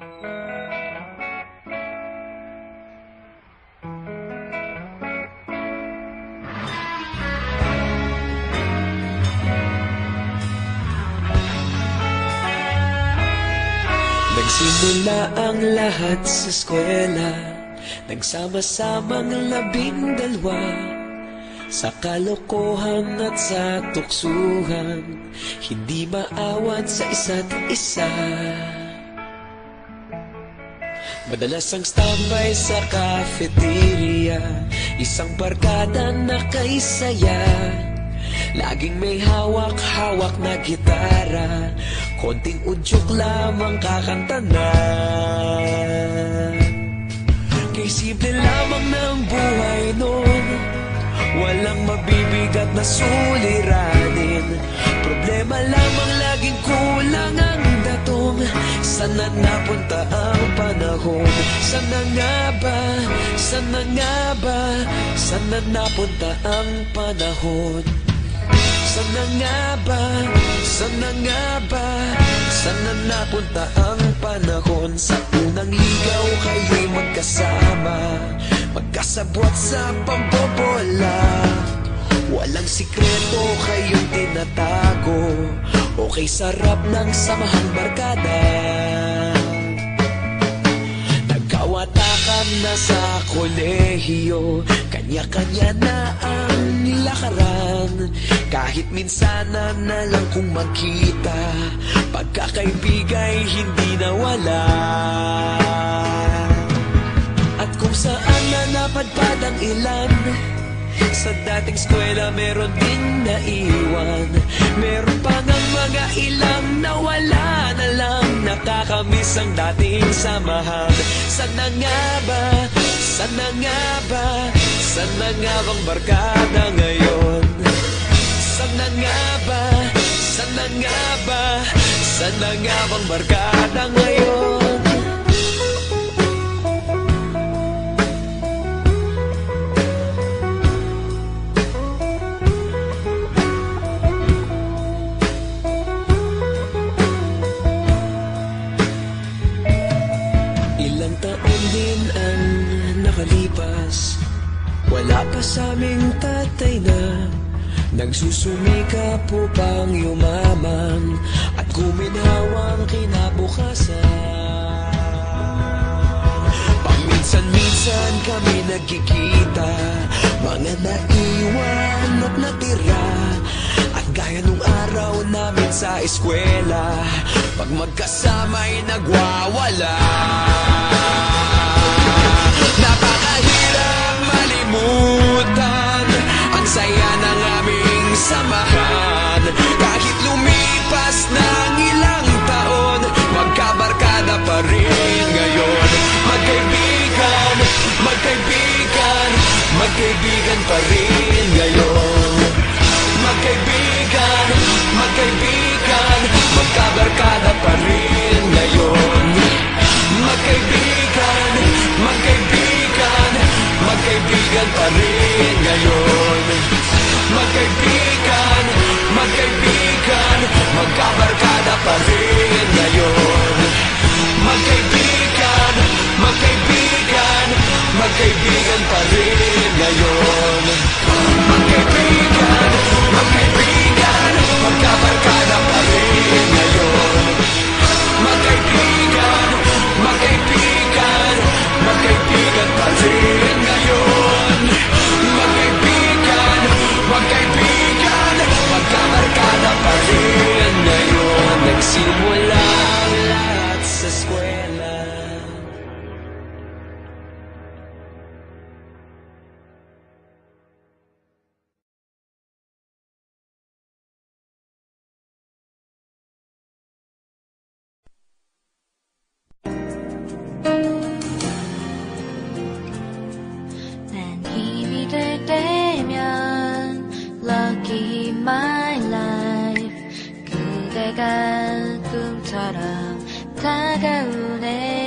Nagsimula ang lahat sa eskwela, nagsama-samang 12 sa kalokohan at sa tuksuhan, hindi maawat sa isa't isa. Madalas ang standby sa cafeteria, isang barkada na kay saya. Laging may hawak-hawak na gitara, konting udyok lamang kakanta na. Kay simple lamang ng buhay noon, walang mabibigat na suliranin. Problema lamang laging kulang ang datong. Sana napunta ang panahon? Sana nga ba? Sana nga ba? Sana napunta ang panahon? Sana nga ba? Sana nga ba? Sana napunta ang panahon? Sa unang ligaw kayo'y magkasama, magkasabwat sa pambobola. Walang sikreto kayong tinatago, okay sarap ng samahang barkada. Nagkawatakan na sa kolehiyo, kanya-kanya na ang lakaran. Kahit minsanan na lang kung magkita, pagkakaibigay hindi nawala. At kung saan na napadpad ang ilan, sa dating eskwela meron ding naiwan. Meron pa ngang mga ilang nawala na lang, nakakamiss ang dating samahan. Sana nga ba? Sana nga ba? Sana nga bang barkada ngayon? Sana nga ba? Sana nga ba? Sana nga bang barkada ngayon? Ilang taon din ang nakalipas, wala pa sa aming tatay na nagsusumikap upang yumaman at kuminhawang kinabukasan. Paminsan-minsan kami nagkikita, mga naiwan at natira. At gaya nung araw namin sa eskwela, pag magkasama'y nagwawala. Napakahirap malimutan ang saya ng aming samahan. Kahit lumipas ng ilang taon, magkabarkada pa rin ngayon. Magkaibigan, magkaibigan, magkaibigan pa rin ngayon. Magkaibigan, magkaibigan, magkabarkada pa rin ngayon. Magkaibigan, magkaibigan, magkaibigan pa rin ngayon. Magkaibigan, magkaibigan, magkabarkada pa rin ngayon. Magkaibigan, magkaibigan, magkaibigan pa rin ngayon. Magkaibigan, magkaibigan, magkabarkada pa rin ngayon. Magkaibigan, magkaibigan, magkaibigan pa rin ngayon. Magkaibigan, magkaibigan, magkabarkada pa rin ngayon. Nagsimula ang lahat sa eskwela. 난 힘이 될 때면 Lucky my life, 그대가 꿈처럼 다가오네.